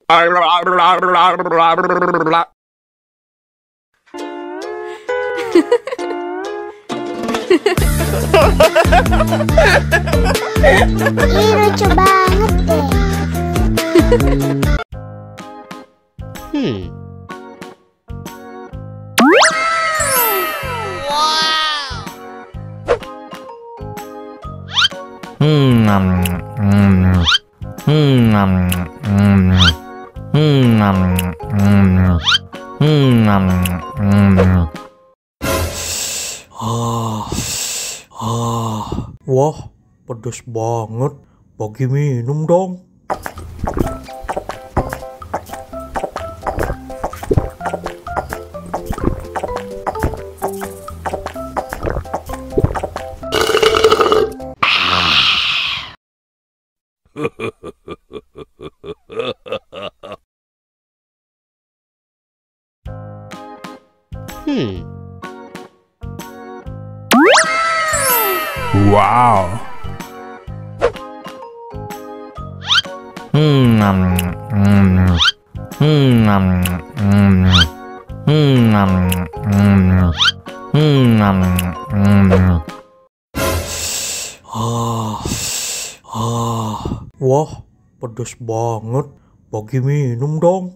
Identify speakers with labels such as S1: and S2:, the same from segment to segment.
S1: Ih, lucu banget deh.
S2: Wah, pedas banget. Bagi minum dong.
S3: Wow.
S2: Wah, pedas banget. Bagi minum dong.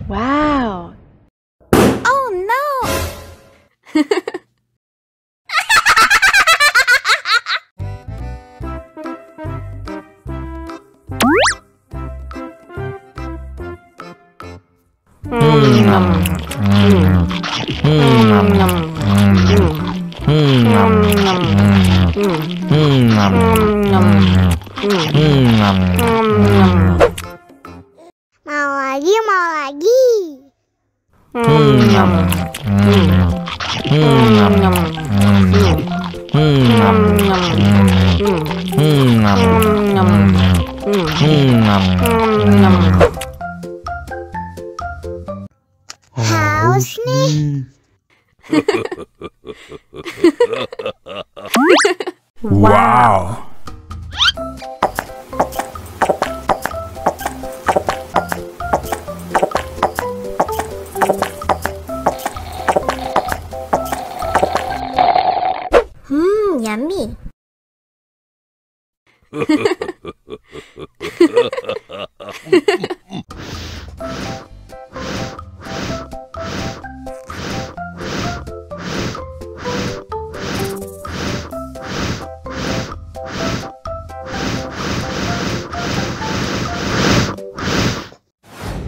S4: Wow.
S1: Oh no. Mau lagi, mau lagi. Haus nih.
S3: Wow.
S1: Yummy.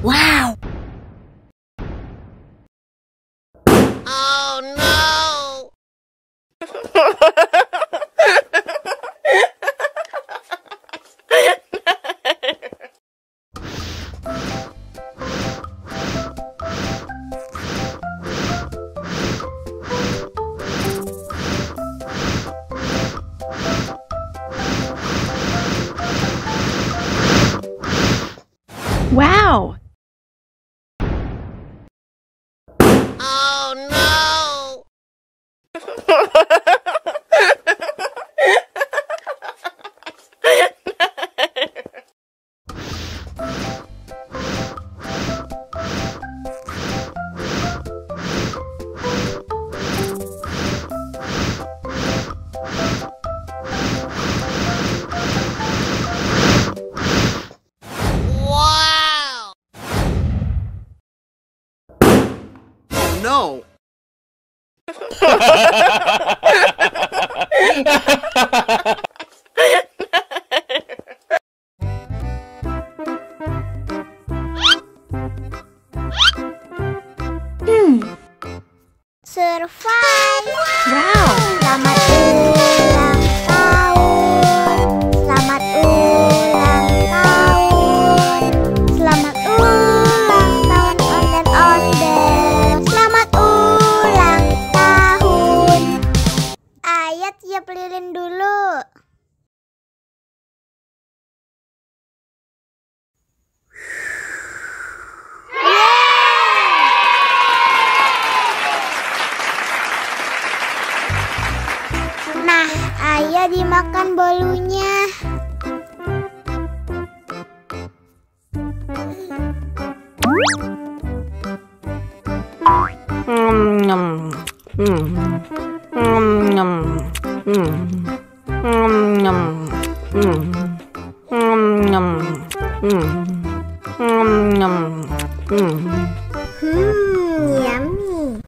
S1: Wow. Oh no.
S4: Wow.
S1: Oh no. Wow.
S5: No.
S1: Survive.
S4: Wow.
S1: Selamat ulang tahun. dimakan bolunya. Yummy.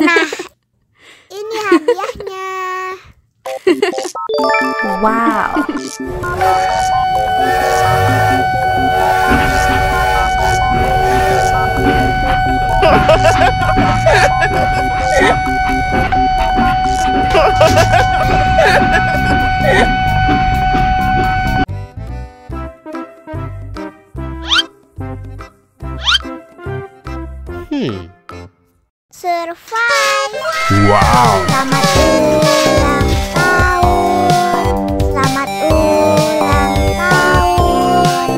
S1: Nah, ini hadiahnya.
S4: Wow.
S1: Survive.
S3: Wow.
S1: Selamat ulang tahun. Selamat ulang tahun.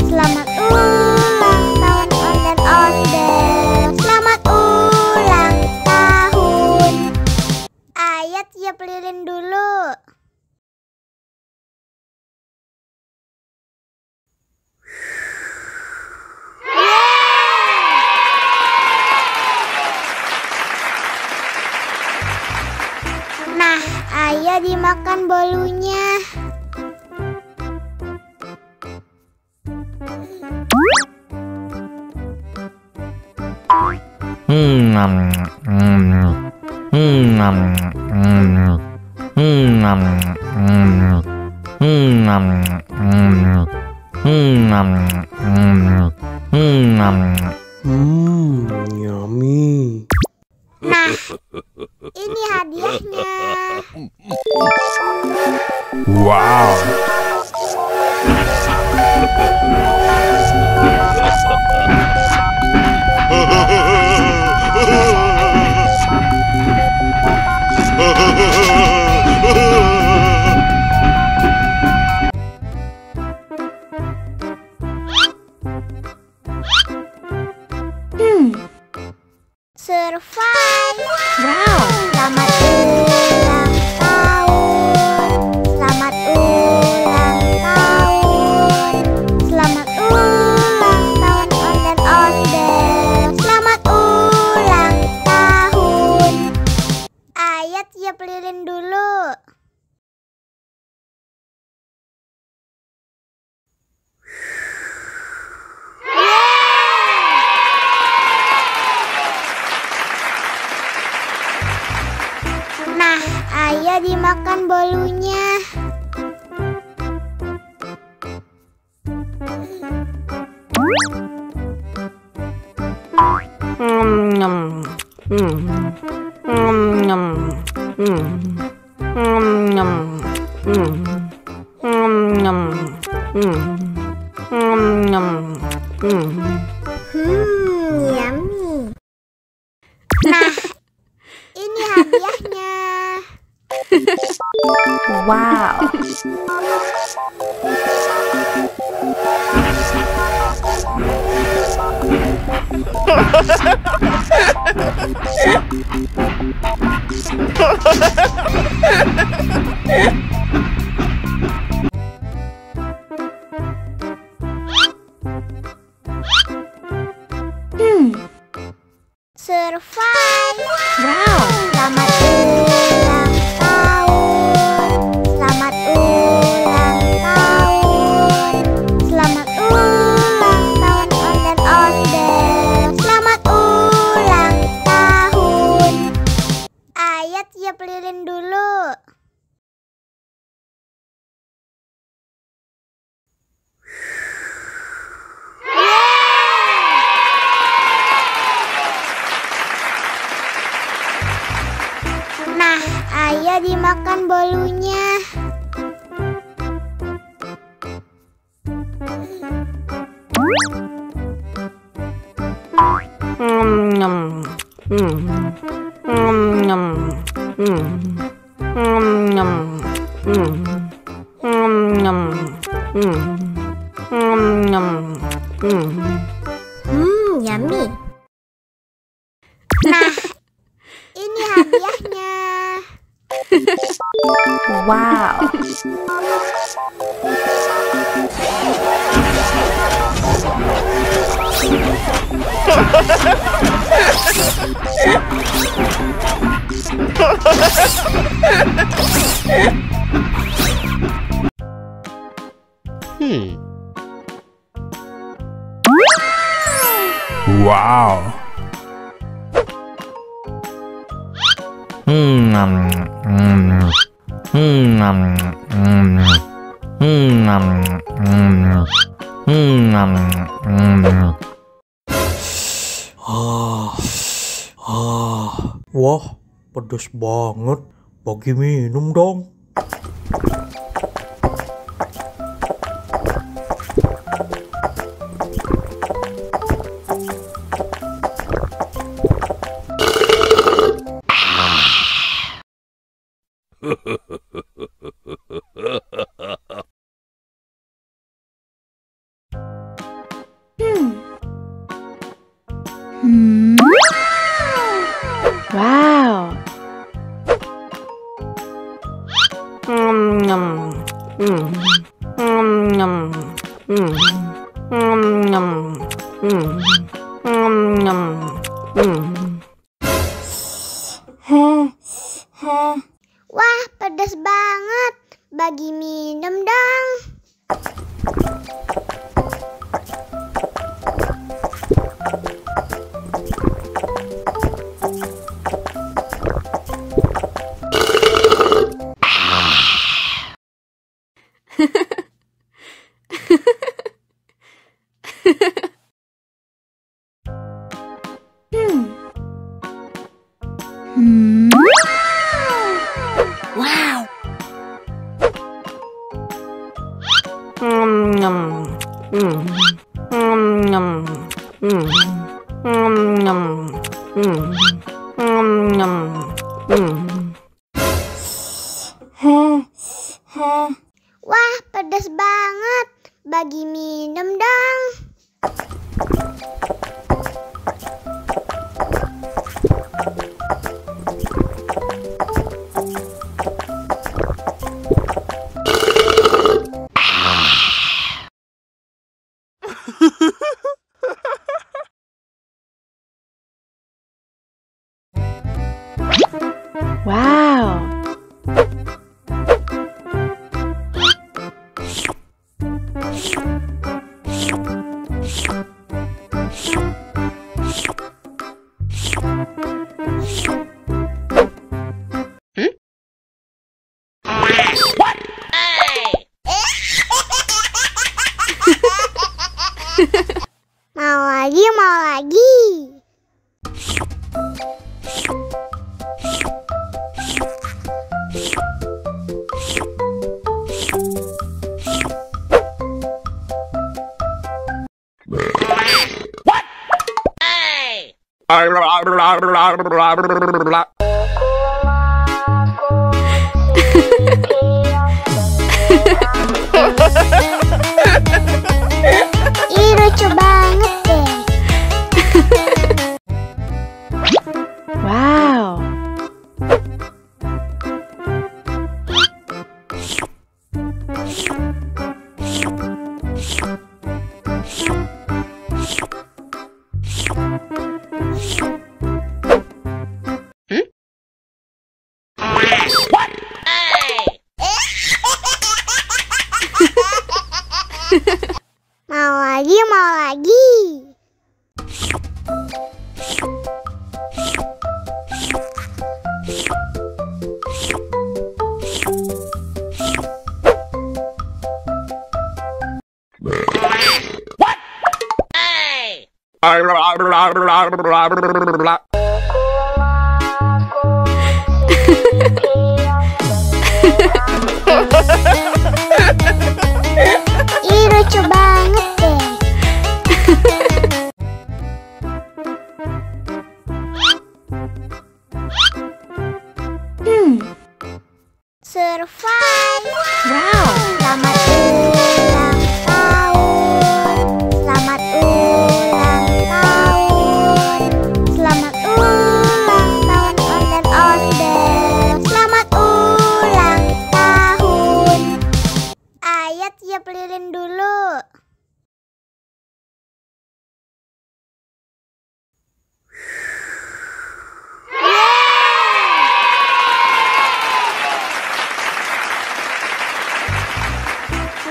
S1: Selamat ulang tahun onde-onde. Selamat ulang tahun. Ayat tiup lilin dulu. Nah, ayo dimakan bolunya.
S2: Yummy.
S1: Nah, ini hadiahnya.
S3: Wow.
S1: Survive.
S4: Wow.
S1: Selamat ulang tahun. Selamat ulang tahun. Selamat ulang tahun onde-onde. Selamat ulang tahun. Ayat tiup lilin dulu. Nah, ayo dimakan bolunya. Yummy. Nah, ini hadiahnya.
S4: Wow.
S1: Survive.
S4: Wow.
S1: Selamat ulang tahun. Selamat ulang tahun. Selamat ulang tahun onde-onde. Selamat ulang tahun. Ayat tiup lilin dulu. Nah, ayo dimakan bolunya. Yummy. Nah, ini hadiahnya.
S4: Wow.
S3: Wow.
S2: Wah, pedes banget. Bagi minum dong.
S4: Wow.
S1: Wah, pedas banget. Bagi minum dong. Wow. Wah, pedas banget. Bagi minum dong.
S4: Wow.
S1: Mau lagi, mau lagi. Ih, lucu banget deh.
S4: Wow.
S1: Mau lagi, mau lagi. Ih, lucu banget deh. Survive.
S4: Wow.
S1: Selamat ulang tahun. Selamat ulang tahun. Selamat Saya tiup lilin dulu.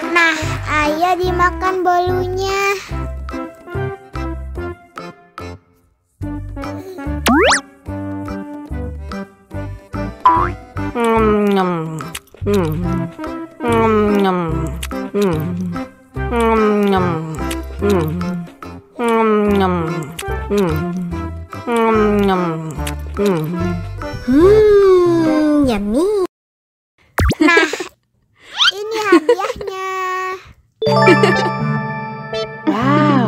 S1: Nah, ayo dimakan bolunya. Yummy. Nah, ini hadiahnya.
S4: Wow.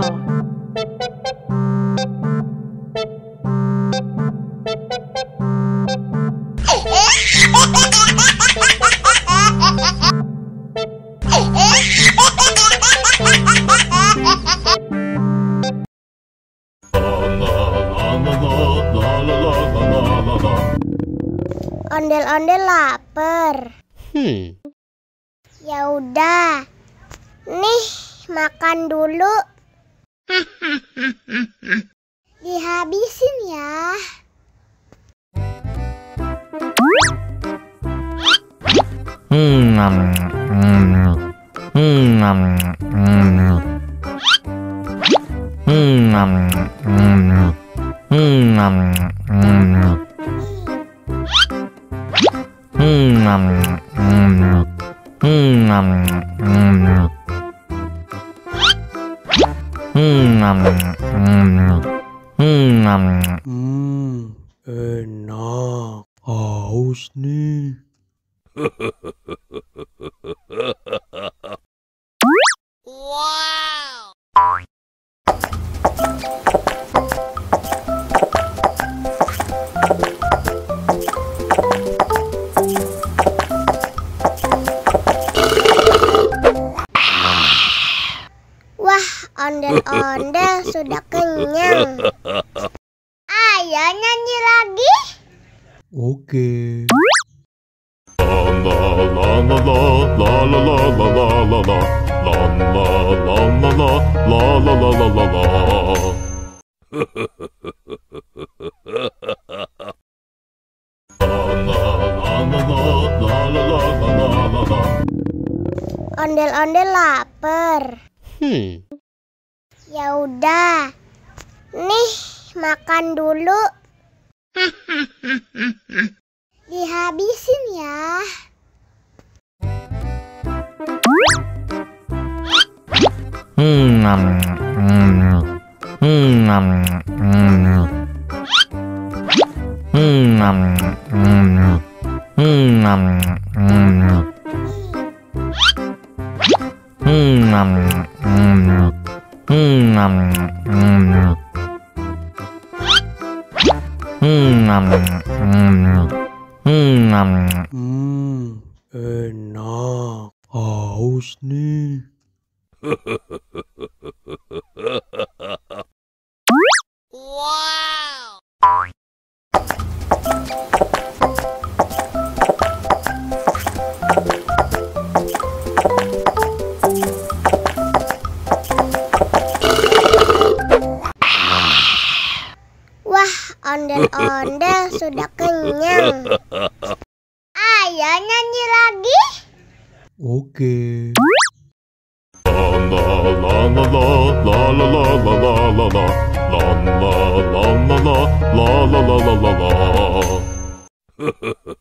S1: Ondel-ondel lapar. Ya udah. Nih, makan dulu. Dihabisin ya.
S2: Enak. Haus nih.
S1: Wah, ondel-ondel sudah kenyang. Ayo nyanyi lagi.
S2: Oke.
S1: Ondel-ondel lapar. Ya udah. Nih, makan dulu. Dihabisin ya.
S2: Enak. Haus nih.
S1: Wah, ondel-ondel sudah kenyang. Ayo nyanyi lagi.
S2: Oke.
S3: La